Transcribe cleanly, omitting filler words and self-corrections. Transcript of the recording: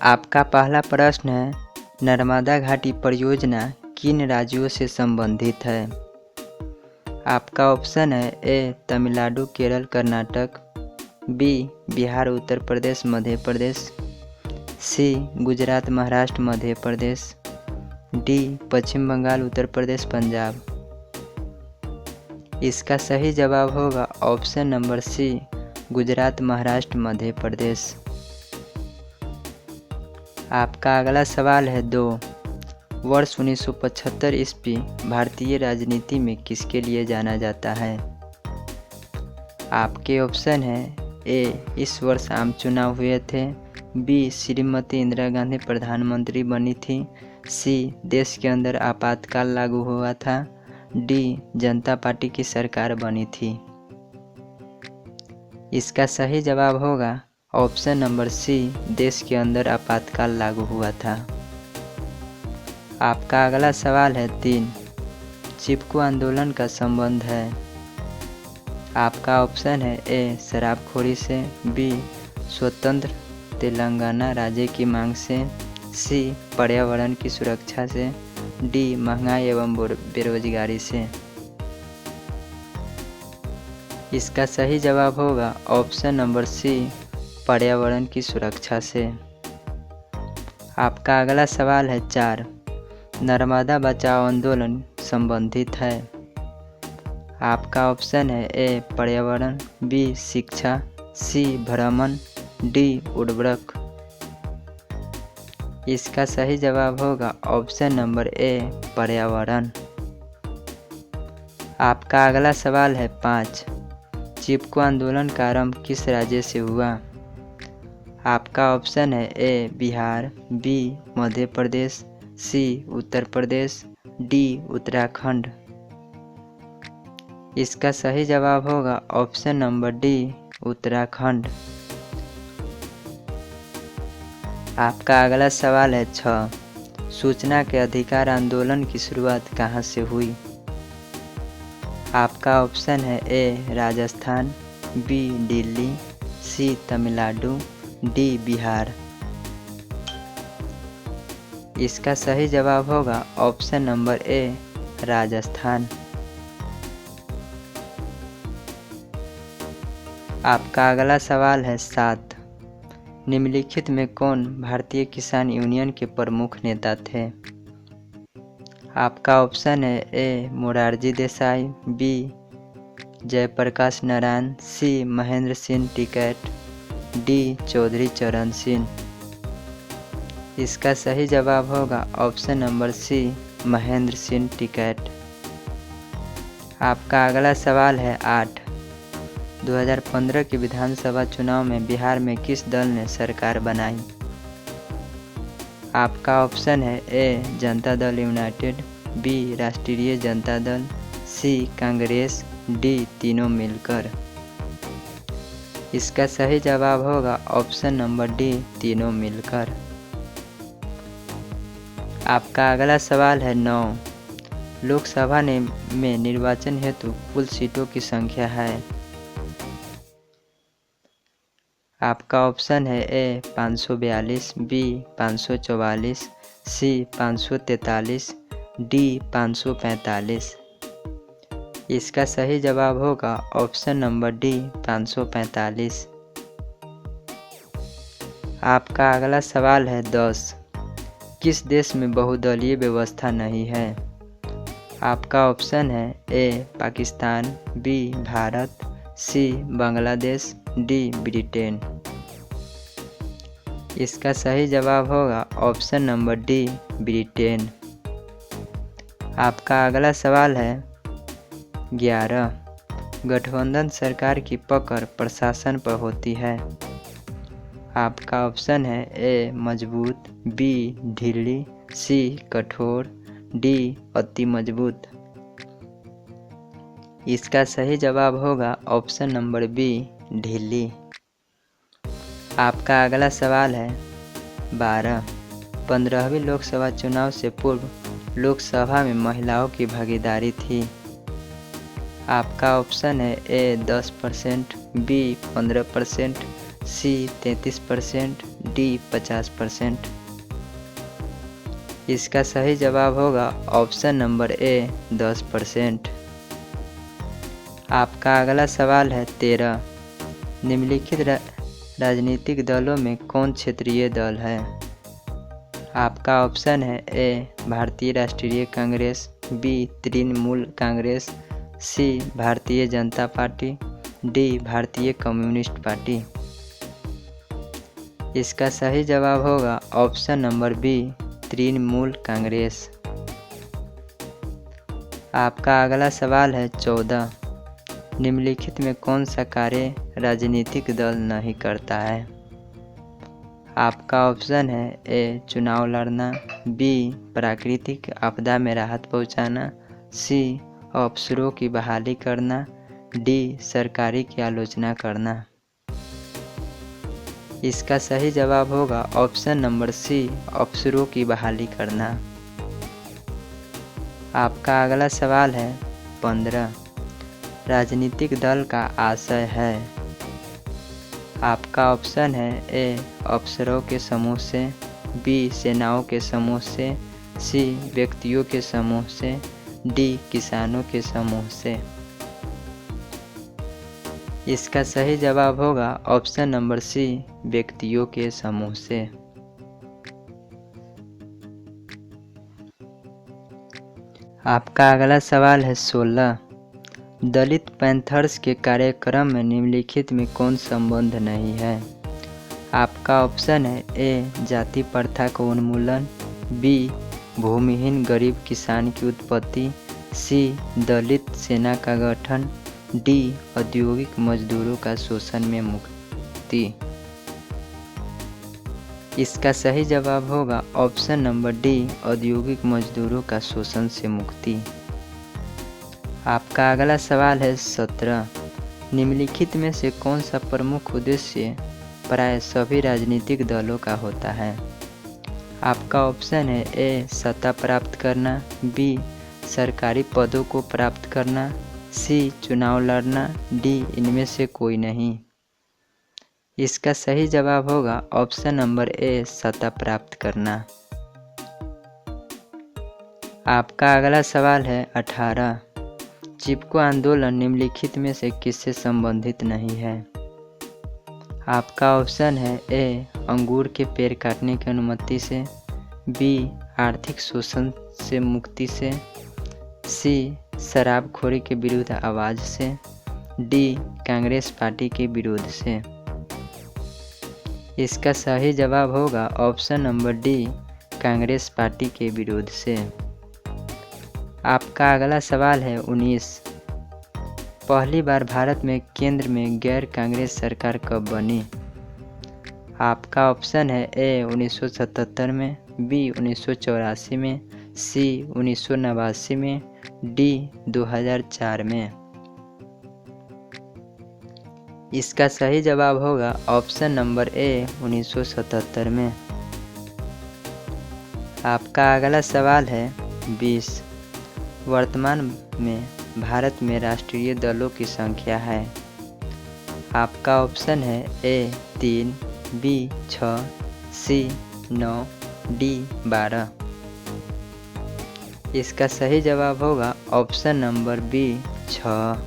आपका पहला प्रश्न है, नर्मदा घाटी परियोजना किन राज्यों से संबंधित है? आपका ऑप्शन है A Tamil Nadu, Kerala, Karnataka, B Bihar, Uttar Pradesh, Madhya Pradesh, C Gujarat, Maharashtra, Madhya Pradesh, D Paschim Bangal, Uttar Pradesh, Punjab. इसका सही जवाब होगा option number C Gujarat, Maharashtra, Madhya Pradesh. आपका अगला सवाल है 2। वर्ष 1975 ईस्वी भारतीय राजनीति में किसके लिए जाना जाता है? आपके ऑप्शन है ए इस वर्ष आम चुनाव हुए थे, बी श्रीमती इंदिरा गांधी प्रधानमंत्री बनी थी, सी देश के अंदर आपातकाल लागू हुआ था, डी जनता पार्टी की सरकार बनी थी। इसका सही जवाब होगा ऑप्शन नंबर सी देश के अंदर आपातकाल लागू हुआ था। आपका अगला सवाल है 3। चिपको आंदोलन का संबंध है? आपका ऑप्शन है ए शराबखोरी से, बी स्वतंत्र तेलंगाना राज्य की मांग से, सी पर्यावरण की सुरक्षा से, डी महंगाई एवं बेरोजगारी से। इसका सही जवाब होगा ऑप्शन नंबर सी पर्यावरण की सुरक्षा से। आपका अगला सवाल है 4। नर्मदा बचाओ आंदोलन संबंधित है? आपका ऑप्शन है ए पर्यावरण, बी शिक्षा, सी भ्रमण, डी उर्वरक। इसका सही जवाब होगा ऑप्शन नंबर ए पर्यावरण। आपका अगला सवाल है 5। चिपको आंदोलन का आरंभ किस राज्य से हुआ? आपका ऑप्शन है ए बिहार, बी मध्य प्रदेश, सी उत्तर प्रदेश, डी उत्तराखंड। इसका सही जवाब होगा ऑप्शन नंबर डी उत्तराखंड। आपका अगला सवाल है 6। सूचना के अधिकार आंदोलन की शुरुआत कहाँ से हुई? आपका ऑप्शन है ए राजस्थान, बी दिल्ली, सी तमिलनाडु, डी बिहार। इसका सही जवाब होगा ऑप्शन नंबर ए राजस्थान। आपका अगला सवाल है 7। निम्नलिखित में कौन भारतीय किसान यूनियन के प्रमुख नेता थे? आपका ऑप्शन है A Morarji Desai, B Jayaprakash Narayan, C Mahendra Singh Tikait, D Chaudhary Charan Singh. इसका सही जवाब होगा option number C Mahendra Singh Tikait. आपका अगला सवाल है 8। 2015 के विधानसभा चुनाव में बिहार में किस दल ने सरकार बनाई? आपका ऑप्शन है ए जनता दल यूनाइटेड, बी राष्ट्रीय जनता दल, सी कांग्रेस, डी तीनों मिलकर। इसका सही जवाब होगा ऑप्शन नंबर डी तीनों मिलकर। आपका अगला सवाल है 9। लोकसभा में निर्वाचन हेतु कुल सीटों की संख्या है? आपका ऑप्शन है ए 542, बी 544, सी 543, डी 545। इसका सही जवाब होगा ऑप्शन नंबर डी 545। आपका अगला सवाल है 10। किस देश में बहुदलीय व्यवस्था नहीं है? आपका ऑप्शन है ए पाकिस्तान, बी भारत, सी बांग्लादेश, डी ब्रिटेन। इसका सही जवाब होगा ऑप्शन नंबर डी ब्रिटेन। आपका अगला सवाल है 11। गठबंधन सरकार की पकड़ प्रशासन पर होती है? आपका ऑप्शन है ए मजबूत, बी ढीली, सी कठोर, डी अति मजबूत। इसका सही जवाब होगा ऑप्शन नंबर बी ढीली। आपका अगला सवाल है 12। 15वीं लोकसभा चुनाव से पूर्व लोकसभा में महिलाओं की भागीदारी थी? आपका ऑप्शन है ए 10%, बी 15%, सी 33%, डी 50%। इसका सही जवाब होगा ऑप्शन नंबर ए 10%। आपका अगला सवाल है 13। निम्नलिखित राजनीतिक दलों में कौन क्षेत्रीय दल है? आपका ऑप्शन है A Bharatiya Rashtriya Congress, B Trinamool Congress, C Bharatiya Janata Party, D Bharatiya Communist Party. इसका सही जवाब होगा option number B Trinamool Congress. आपका अगला सवाल है 14। निम्नलिखित में कौन सा कार्य राजनीतिक दल नहीं करता है? आपका ऑप्शन है ए चुनाव लड़ना, बी प्राकृतिक आपदा में राहत पहुंचाना, सी अफसरों की बहाली करना, डी सरकारी की आलोचना करना। इसका सही जवाब होगा ऑप्शन नंबर सी अफसरों की बहाली करना। आपका अगला सवाल है 15। राजनीतिक दल का आशय है। आपका ऑप्शन है ए अफसरों के समूह से, बी सेनाओं के समूह से, सी व्यक्तियों के समूह से, डी किसानों के समूह से। इसका सही जवाब होगा ऑप्शन नंबर सी व्यक्तियों के समूह से। आपका अगला सवाल है 16। दलित पैंथर्स के कार्यक्रम में निम्नलिखित में कौन संबंध नहीं है? आपका ऑप्शन है ए जाति प्रथा का उन्मूलन, बी भूमिहीन गरीब किसान की उत्पत्ति, सी दलित सेना का गठन, डी औद्योगिक मजदूरों का शोषण में मुक्ति। इसका सही जवाब होगा ऑप्शन नंबर डी औद्योगिक मजदूरों का शोषण से मुक्ति। आपका अगला सवाल है 17। निम्नलिखित में से कौन सा प्रमुख उद्देश्य प्राय सभी राजनीतिक दलों का होता है? आपका ऑप्शन है ए सत्ता प्राप्त करना, बी सरकारी पदों को प्राप्त करना, सी चुनाव लड़ना, डी इनमें से कोई नहीं। इसका सही जवाब होगा ऑप्शन नंबर ए सत्ता प्राप्त करना। आपका अगला सवाल है 18। चिपको आंदोलन निम्नलिखित में से किससे संबंधित नहीं है? आपका ऑप्शन है ए अंगूर के पेड़ काटने की अनुमति से, बी आर्थिक शोषण से मुक्ति से, सी शराबखोरी के विरुद्ध आवाज से, डी कांग्रेस पार्टी के विरोध से। इसका सही जवाब होगा option number D Congress party के विरोध से। आपका अगला सवाल है 19। पहली बार भारत में केंद्र में गैर कांग्रेस सरकार कब बनी? आपका ऑप्शन है ए 1977 में, बी 1984 में, सी 1989 में, डी 2004 में। इसका सही जवाब होगा ऑप्शन नंबर ए 1977 में। आपका अगला सवाल है 20। वर्तमान में भारत में राष्ट्रीय दलों की संख्या है। आपका ऑप्शन है ए 3, बी 6, सी 9, डी 12। इसका सही जवाब होगा ऑप्शन नंबर बी 6।